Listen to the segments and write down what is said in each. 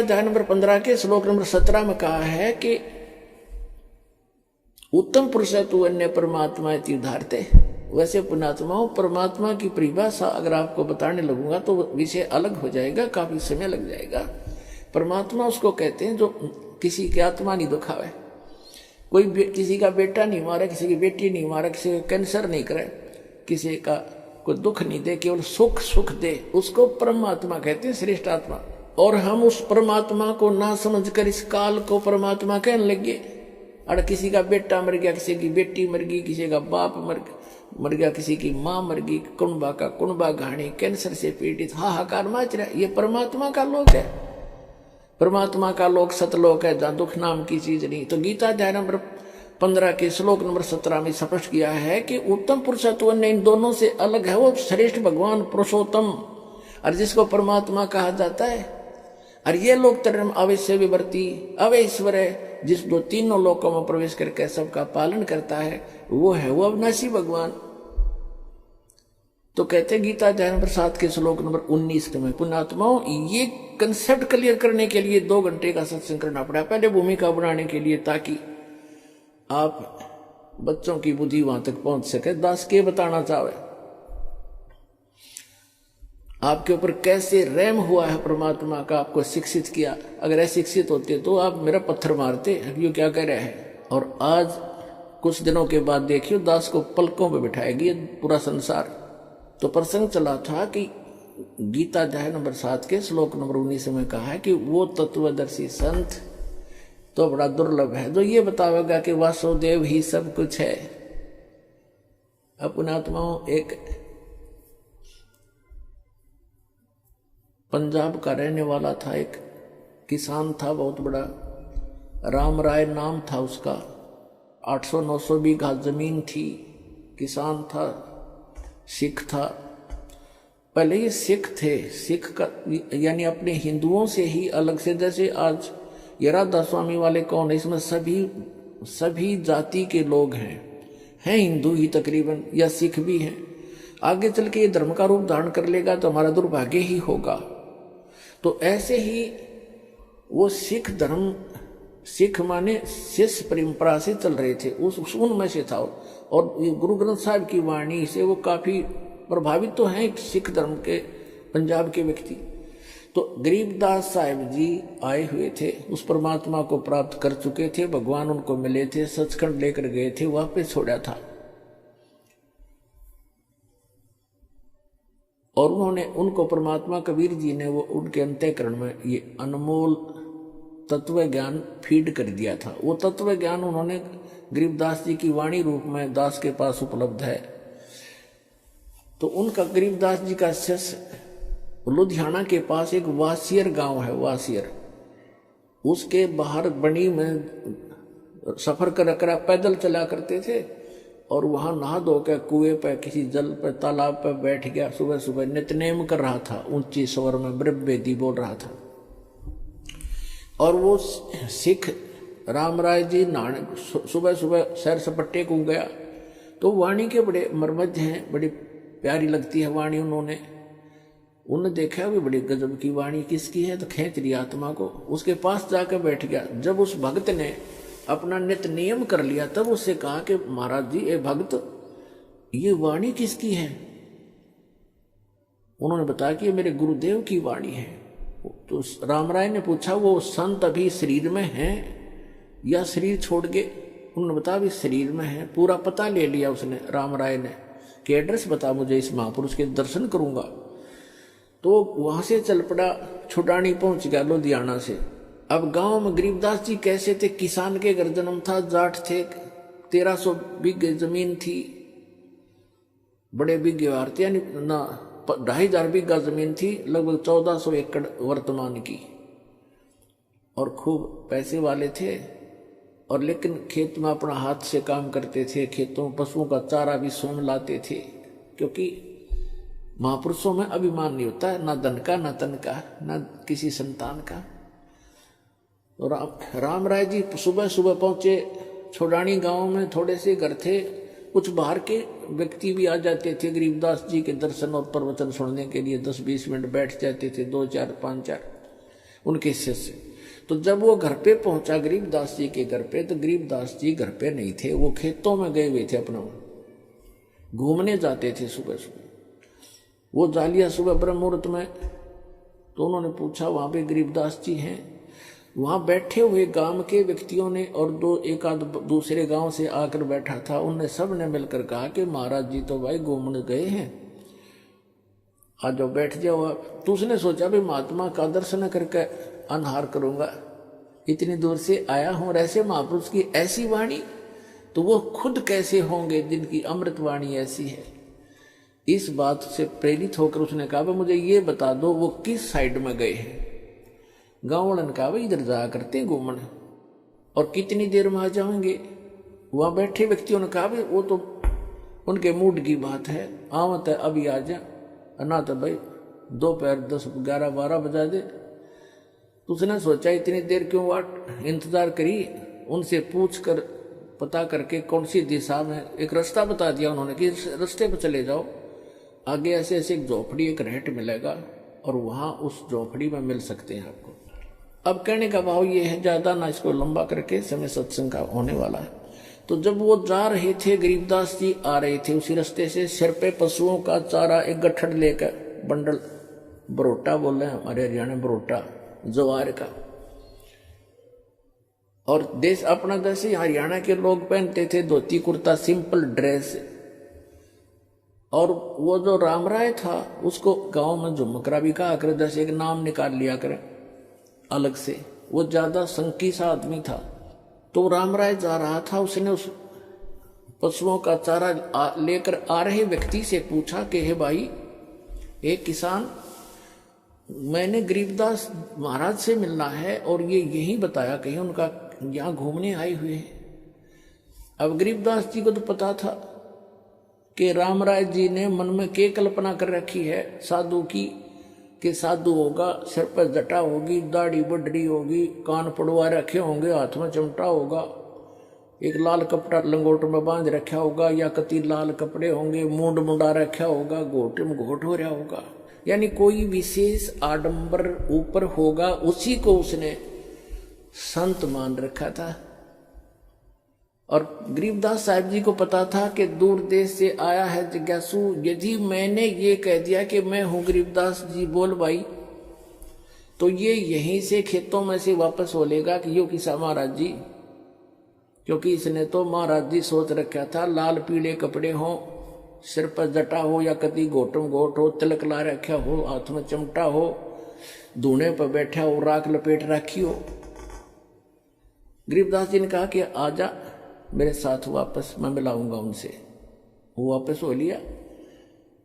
अध्याय नंबर 15 के श्लोक नंबर 17 में कहा है कि उत्तम पुरुष है तू अन्य परमात्मा इति उदाहरते। वैसे पुण्यात्माओं, परमात्मा की परिभाषा अगर आपको बताने लगूंगा तो विषय अलग हो जाएगा, काफी समय लग जाएगा। परमात्मा उसको कहते हैं जो किसी की आत्मा नहीं दुखावे, कोई किसी का बेटा नहीं मारे, किसी की बेटी नहीं मारे, किसी का कैंसर नहीं करे, किसी का कोई दुख नहीं दे, केवल सुख सुख दे, उसको परमात्मा कहते हैं, श्रेष्ठ आत्मा। और हम उस परमात्मा को ना समझकर इस काल को परमात्मा कहने लगे। और किसी का बेटा मर गया, किसी की बेटी मर गई, किसी का बाप मर गया, किसी की माँ मर गई, कुणबा का कुणबा घाणी, कैंसर से पीड़ित हाहाकार मच रहा है। ये परमात्मा का लोक है, परमात्मा का लोक सतलोक है जहाँ दुख नाम की चीज नहीं। तो गीता अध्याय नंबर 15 के श्लोक नंबर 17 में स्पष्ट किया है कि उत्तम पुरुषत्व ने इन दोनों से अलग है, वो श्रेष्ठ भगवान पुरुषोत्तम, और जिसको परमात्मा कहा जाता है। और ये लोक धर्म अवश्य विवर्ती अवैश्वर है, जिस दो तीनों लोकों में प्रवेश करके सबका पालन करता है, वो है वो अविनाशी भगवान। तो कहते गीता अध्याय नंबर 7 के श्लोक नंबर 19 में, पुण्यात्माओं ये कंसेप्ट क्लियर करने के लिए 2 घंटे का सत्संग करना पड़ा, पहले भूमिका बनाने के लिए, ताकि आप बच्चों की बुद्धि वहां तक पहुंच सके। दास के बताना चाहे आपके ऊपर कैसे रैम हुआ है परमात्मा का, आपको शिक्षित किया। अगर अशिक्षित होते तो आप मेरा पत्थर मारते, ये क्या कह रहे हैं। और आज कुछ दिनों के बाद देखियो दास को पलकों पे बिठाएगी पूरा संसार। तो प्रसंग चला था कि गीता अध्याय नंबर 7 के श्लोक नंबर 19 में कहा है कि वो तत्वदर्शी संत तो बड़ा दुर्लभ है जो ये बतावेगा कि वासुदेव ही सब कुछ है। अपने आत्माओं, एक पंजाब का रहने वाला था, एक किसान था बहुत बड़ा, राम राय नाम था उसका, 800-900 बीघा जमीन थी, किसान था, सिख था। पहले ये सिख थे, सिख का यानी अपने हिंदुओं से ही अलग से, जैसे आज ये राधा स्वामी वाले कौन है, इसमें सभी जाति के लोग हैं हिंदू ही तकरीबन, या सिख भी हैं। आगे चल के ये धर्म का रूप धारण कर लेगा तो हमारा दुर्भाग्य ही होगा। तो ऐसे ही वो सिख धर्म, सिख माने शिष्य परंपरा से चल रहे थे, उनमें से था। और गुरु ग्रंथ साहिब की वाणी से वो काफी प्रभावित तो हैं सिख धर्म के पंजाब के व्यक्ति। तो गरीबदास साहिब जी आए हुए थे, उस परमात्मा को प्राप्त कर चुके थे, भगवान उनको मिले थे, सचखंड लेकर गए थे, वापस छोड़ा था। और उन्होंने उनको परमात्मा कबीर जी ने वो उनके अंतःकरण में ये अनमोल तत्व ज्ञान फीड कर दिया था। वो तत्व ज्ञान उन्होंने गरीबदास जी की वाणी रूप में दास के पास उपलब्ध है। तो उनका गरीबदास जी का शिष्य लुधियाना के पास एक वासियर गांव है, वासियर, उसके बाहर बनी में सफर कर पैदल चला करते थे। और वहां नहा धो के कुएं पे, किसी जल पे, तालाब पे बैठ गया, सुबह सुबह नित्यनेम कर रहा था, ऊंची स्वर में ब्रह्मवेदी बोल रहा था। और वो सिख राम राय जी नहाने सुबह सुबह सैर सपट्टे को गया। तो वाणी के बड़े मर्मज हैं, बड़ी प्यारी लगती है वाणी। उन्होंने देखा भी बड़ी गजब की वाणी किसकी है, तो खींच लिया आत्मा को, उसके पास जाकर बैठ गया। जब उस भक्त ने अपना नित्य नियम कर लिया तब उससे कहा कि महाराज जी, ए भक्त, ये वाणी किसकी है। उन्होंने बताया कि ये मेरे गुरुदेव की वाणी है। तो राम राय ने पूछा, वो संत अभी शरीर में है या शरीर छोड़ गए। उन्होंने बताया अभी शरीर में है। पूरा पता ले लिया उसने, राम राय ने, कि एड्रेस बता मुझे, इस महापुरुष के दर्शन करूंगा। तो वहां से चल पड़ा, छुटानी पहुंच गया लुधियाना से। अब गांव में गरीबदास जी कैसे थे, किसान के घर जन्म था, जाट थे, 1300 बीघे जमीन थी, बड़े बीघे थे, यानी ना 2500 बीघा जमीन थी, लगभग 1400 एकड़ वर्तमान की। और खूब पैसे वाले थे। और लेकिन खेत में अपना हाथ से काम करते थे, खेतों पशुओं का चारा भी स्वयं लाते थे, क्योंकि महापुरुषों में अभिमान नहीं होता, ना धन का, ना तन का, ना किसी संतान का। तो राम राय जी सुबह सुबह पहुंचे छोड़ानी गांव में। थोड़े से घर थे, कुछ बाहर के व्यक्ति भी आ जाते थे गरीबदास जी के दर्शन और प्रवचन सुनने के लिए, 10-20 मिनट बैठ जाते थे, 2-4, 5-4। उनके शिष्य। तो जब वो घर पे पहुंचा गरीबदास जी के घर पे, तो गरीबदास जी घर पे नहीं थे, वो खेतों में गए हुए थे, अपना घूमने जाते थे सुबह सुबह। वो जालिया सुबह ब्रह्म मुहूर्त में, तो उन्होंने पूछा वहां पे गरीबदास जी हैं। वहां बैठे हुए गांव के व्यक्तियों ने और एक आध दूसरे गांव से आकर बैठा था, उनने सब ने मिलकर कहा कि महाराज जी तो भाई घूमने गए हैं, आज जाओ बैठ जाओ आप। तो उसने सोचा भी महात्मा का दर्शन करके अनहार करूंगा, इतनी दूर से आया हूं, और ऐसे महापुरुष की ऐसी वाणी, तो वो खुद कैसे होंगे जिनकी अमृत वाणी ऐसी है। इस बात से प्रेरित होकर उसने कहा मुझे ये बता दो वो किस साइड में गए हैं। गाँव वालों ने कहा इधर जाया करते हैं घूमने, और कितनी देर में आ जाएंगे। वहां बैठे व्यक्तियों ने कहा वो तो उनके मूड की बात है, आवत है अभी आ जा, ना तो भाई दोपहर 10, 11, 12 बजा दे। तो उसने सोचा इतनी देर क्यों वाट इंतजार करी, उनसे पूछ कर पता करके कौन सी दिशा में, एक रास्ता बता दिया उन्होंने कि इस रास्ते पर चले जाओ, आगे ऐसे ऐसे एक झोपड़ी, एक रहट मिलेगा, और वहां उस झोपड़ी में मिल सकते हैं आपको। अब कहने का भाव ये है, ज्यादा ना इसको लंबा करके, समय सत्संग का होने वाला है। तो जब वो जा रहे थे, गरीबदास जी आ रहे थे उसी रास्ते से, सिर पे पशुओं का चारा एक गट्ठड़ लेकर, बंडल, बरोटा बोल रहे हैं हमारे हरियाणा, बरोटा ज्वार का। और देश अपना जैसे हरियाणा के लोग पहनते थे धोती कुर्ता, सिंपल ड्रेस। और वो जो राम राय था उसको गांव में झुमकरा भी कहा कर, जैसे एक नाम निकाल लिया कर अलग से, वो ज्यादा संकी सा आदमी था। तो राम राय जा रहा था, उसने उस पशुओं का चारा लेकर आ रहे व्यक्ति से पूछा कि हे भाई, एक किसान, मैंने गरीबदास महाराज से मिलना है और ये यही बताया कहीं उनका यहाँ घूमने आए हुए हैं। अब गरीबदास जी को तो पता था कि राम राय जी ने मन में क्या कल्पना कर रखी है साधु की, कि साधु होगा, सिर पर जटा होगी, दाढ़ी बड्डी होगी, कान पड़वा रखे होंगे, हाथ में चिमटा होगा, एक लाल कपड़ा लंगोट में बांध रखा होगा, या कति लाल कपड़े होंगे, मूंड मुंडा रखा होगा, घोटे में घोट हो रहा होगा, यानी कोई विशेष आडंबर ऊपर होगा, उसी को उसने संत मान रखा था। और गरीबदास साहब जी को पता था कि दूर देश से आया है जिज्ञासु, यदि मैंने ये कह दिया कि मैं हूं गरीबदास जी बोल भाई, तो ये यहीं से खेतों में से वापस हो लेगा कि यो किसा महाराज जी, क्योंकि इसने तो महाराज जी सोच रखा था लाल पीले कपड़े हो, सिर पर जटा हो, या कभी घोटम घोट हो, तिलक ला रखा हो, हाथ में चमटा हो, धूने पर बैठा हो, राख लपेट रखी हो। गरीबदास जी ने कहा कि आजा मेरे साथ वापस, मैं मिलाऊंगा उनसे। वो वापस हो लिया।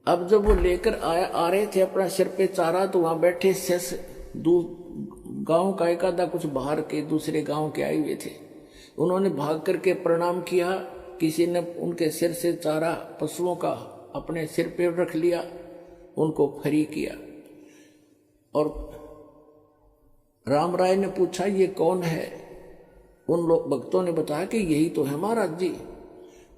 अब जब वो लेकर आ रहे थे अपना सिर पे चारा, तो वहां बैठे शेष गांव का एक आधा कुछ बाहर के दूसरे गांव के आए हुए थे। उन्होंने भाग करके प्रणाम किया, किसी ने उनके सिर से चारा पशुओं का अपने सिर पे रख लिया, उनको फ्री किया। और राम राय ने पूछा ये कौन है? उन लोग भक्तों ने बताया कि यही तो है महाराज जी।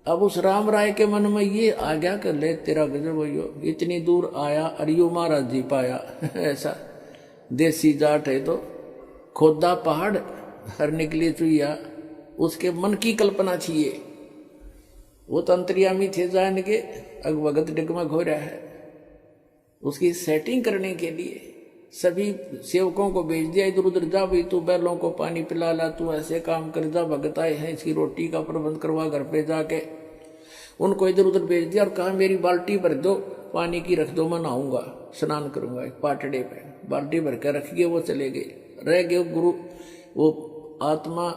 अब उस राम राय के मन में ये आ गया कि ले तेरा गजब हो, इतनी दूर आया और यो महाराज जी पाया ऐसा देसी जाट है, तो खोदा पहाड़ हर निकली चुईया, उसके मन की कल्पना थी ये। वो तो अंतर्यामी थे जान के, अग भगत डगमग हो रहा है। उसकी सेटिंग करने के लिए सभी सेवकों को भेज दिया, इधर उधर जा भाई, तू बैलों को पानी पिला ला, तू ऐसे काम कर, जा भगत आए हैं, इसकी रोटी का प्रबंध करवा घर पे जाके। उनको इधर उधर भेज दिया और कहा मेरी बाल्टी भर दो, पानी की रख दो, मैं नहाऊंगा, स्नान करूंगा। एक पाटड़े पे बाल्टी भर कर रख गए, वो चले गए। रह गए गुरु, वो आत्मा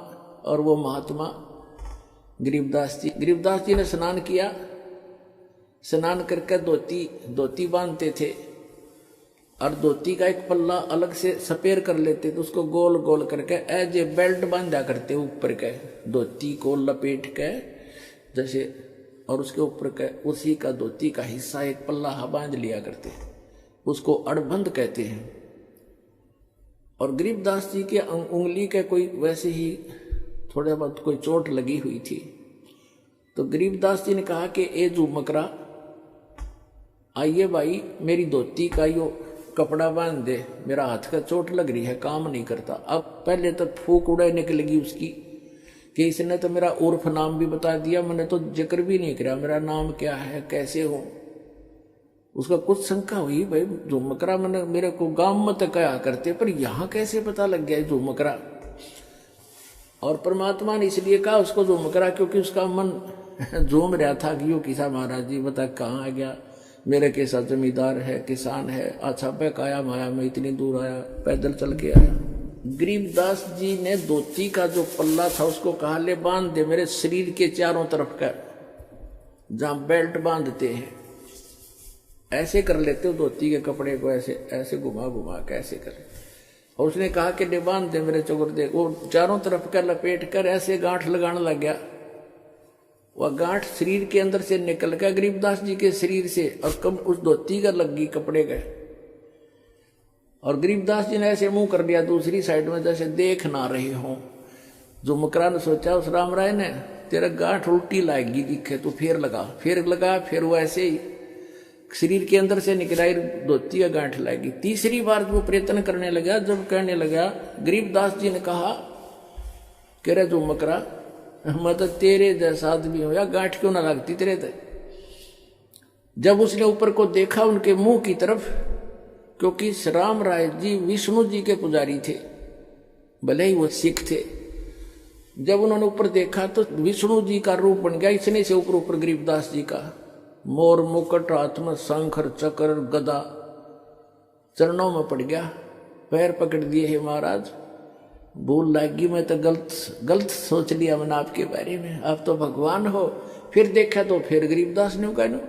और वो महात्मा गरीबदास जी। गरीबदास जी ने स्नान किया, स्नान करके धोती बांधते थे, और धोती का एक पल्ला अलग से सपेर कर लेते थे, उसको गोल गोल करके एज ए बेल्ट बांधा करते ऊपर के, धोती को लपेट के जैसे, और उसके ऊपर के उसी का धोती का हिस्सा एक पल्ला बांध लिया करते, उसको अड़बंद कहते हैं। और गरीबदास जी के उंगली के कोई वैसे ही थोड़ा बहुत कोई चोट लगी हुई थी, तो गरीबदास जी ने कहा कि ए झुमकरा, आइए भाई, मेरी धोती का यो कपड़ा बांध दे, मेरा हाथ का चोट लग रही है, काम नहीं करता। अब पहले तो फूक उड़ाई निकलेगी उसकी कि इसने तो मेरा उर्फ नाम भी बता दिया, मैंने तो जिक्र भी नहीं किया मेरा नाम क्या है, कैसे हूं। उसका कुछ शंका हुई, भाई झुमकरा मैंने मेरे को गांव में तो कहा करते, पर यहां कैसे पता लग गया झुमकरा। और परमात्मा ने इसलिए कहा उसको झुमकरा क्योंकि उसका मन झूम रहा था कि यो किसा महाराज जी बता कहाँ आ गया, मेरे कैसा जमींदार है, किसान है, अच्छा बैक आया माया में, इतनी दूर आया, पैदल चल के आया। गरीबदास जी ने धोती का जो पल्ला था उसको कहा ले बांध दे मेरे शरीर के चारों तरफ का, जहां बेल्ट बांधते हैं ऐसे कर लेते हो धोती के कपड़े को, ऐसे ऐसे घुमा घुमा के ऐसे कर। और उसने कहा कि बांध दे मेरे चौगुर्दे, वो चारों तरफ का लपेट कर ऐसे गांठ लगाने लग गया। वह गांठ शरीर के अंदर से निकल गया गरीबदास जी के शरीर से, और कब उस धोती का लग गई कपड़े का। और गरीबदास जी ने ऐसे मुंह कर लिया दूसरी साइड में जैसे देख ना रहे हो। झुमकरा ने सोचा उस राम राय ने तेरा गांठ उल्टी लाएगी दिखे तो फिर लगा, फिर वो ऐसे ही शरीर के अंदर से निकलाई धोती का गांठ लाएगी। तीसरी बार वो प्रयत्न करने लगा, जब कहने लगा गरीबदास जी ने कहा कह रहे झुमकरा मैं तो तेरे जैसा आदमी हो या गांठ क्यों ना लगती तेरे ते। जब उसने ऊपर को देखा उनके मुंह की तरफ, क्योंकि राम राय जी विष्णु जी के पुजारी थे, भले ही वो सिख थे। जब उन्होंने ऊपर देखा तो विष्णु जी का रूप बन गया, इतने से ऊपर गरीबदास जी का मोर मुकुट हाथ में शंकर चक्र गदा, चरणों में पड़ गया, पैर पकड़ दिए हे महाराज भूल लगी, मैं तो गलत सोच लिया मैंने आपके बारे में, आप तो भगवान हो। फिर देखा तो फिर गरीबदास ने कहना,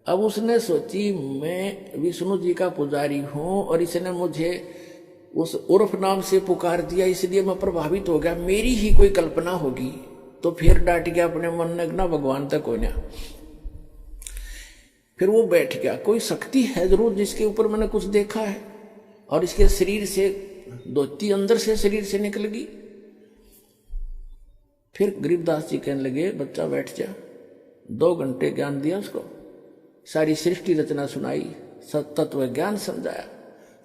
अब उसने सोची मैं विष्णु जी का पुजारी हूं और इसने मुझे उस उर्फ नाम से पुकार दिया, इसलिए मैं प्रभावित हो गया, मेरी ही कोई कल्पना होगी। तो फिर डांट गया अपने मन ने ना भगवान तक होना। फिर वो बैठ गया, कोई शक्ति है जरूर जिसके ऊपर मैंने कुछ देखा है, और इसके शरीर से धोती अंदर से शरीर से निकल गई। फिर गरीबदास जी कहने लगे बच्चा बैठ जा। 2 घंटे ज्ञान दिया उसको, सारी सृष्टि रचना सुनाई, तत्व ज्ञान समझाया।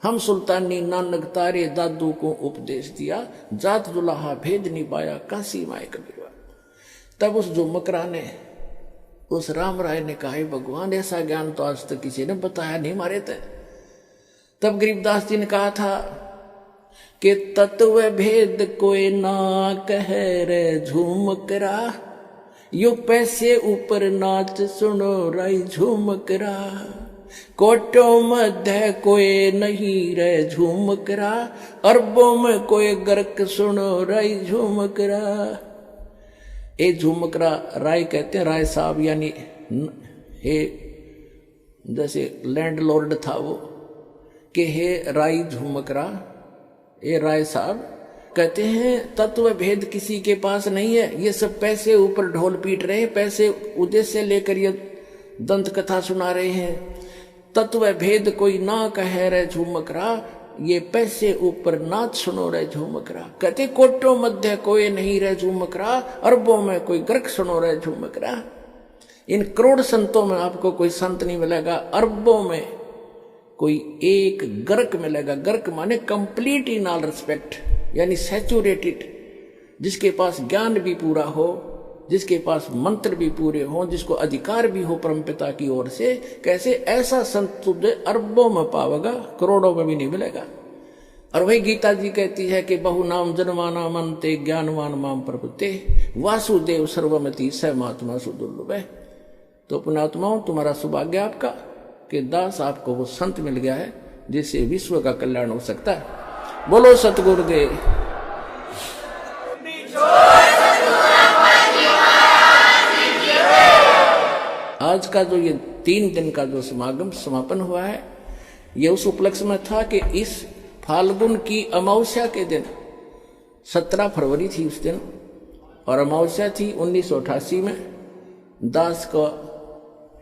हम सुल्तानी नानक तारे दादू को उपदेश दिया, जात दुल्हा भेद नहीं पाया काशी माए कबीरवा। तब उस झुमकरा ने उस राम राय ने कहा भगवान ऐसा ज्ञान तो आज तक किसी ने बताया नहीं मारे थे। तब गरीबदास जी ने कहा था कि तत्व भेद कोई ना कह रे झुमकरा, यो पैसे ऊपर नाच सुनो राई झुमकरा, कोटों मध्य कोई नहीं रे झुमकरा, अरबों में कोई गर्क सुनो राई झुमकरा। ये झुमकरा राय कहते हैं, राय साहब यानी हे जैसे लैंडलॉर्ड था वो, कि हे राय झुमकरा, ये राय साहब कहते हैं तत्व भेद किसी के पास नहीं है, ये सब पैसे ऊपर ढोल पीट रहे हैं, पैसे उद्देश्य लेकर ये दंत कथा सुना रहे हैं। तत्व भेद कोई ना कह रहे झुमकरा, ये पैसे ऊपर नाच सुनो रहे झुमकरा। कहते कोटों मध्य कोई नहीं रहे झुमकरा, अरबों में कोई गर्क सुनो रहे झुमकरा। इन करोड़ संतों में आपको कोई संत नहीं मिलेगा, अरबों में कोई एक गर्क मिलेगा। गर्क माने कंप्लीट इन ऑल रिस्पेक्ट, यानी सैचुरेटेड, जिसके पास ज्ञान भी पूरा हो, जिसके पास मंत्र भी पूरे हो, जिसको अधिकार भी हो परमपिता की ओर से। कैसे ऐसा संत तुझे अरबों में पावेगा, करोड़ों में भी नहीं मिलेगा। और वही गीता जी कहती है कि बहु नाम जन्माना मनते ज्ञानवान माम प्रभुते, वासुदेव सर्वमति स महात्मा सुदुर्लभ है। तो पुण्यात्माओं तुम्हारा सौभाग्य आपका कि दास आपको वो संत मिल गया है जिससे विश्व का कल्याण हो सकता है। बोलो सतगुरुदेव। आज का जो ये 3 दिन का जो समापन हुआ है, ये उस उपलक्ष्य में था कि इस फाल्गुन की अमावस्या के दिन 17 फरवरी थी उस दिन, और अमावस्या थी 1988 में। दास को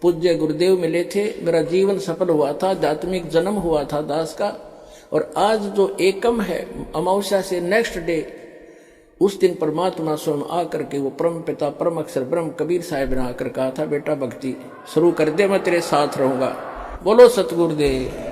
पूज्य गुरुदेव मिले थे, मेरा जीवन सफल हुआ था, आध्यात्मिक जन्म हुआ था दास का। और आज जो एकम है अमावस्या से नेक्स्ट डे, उस दिन परमात्मा स्वयं आकर के वो परम पिता परम अक्षर ब्रह्म कबीर साहब ने आकर कहा था बेटा भक्ति शुरू कर दे, मैं तेरे साथ रहूंगा। बोलो सतगुरुदेव।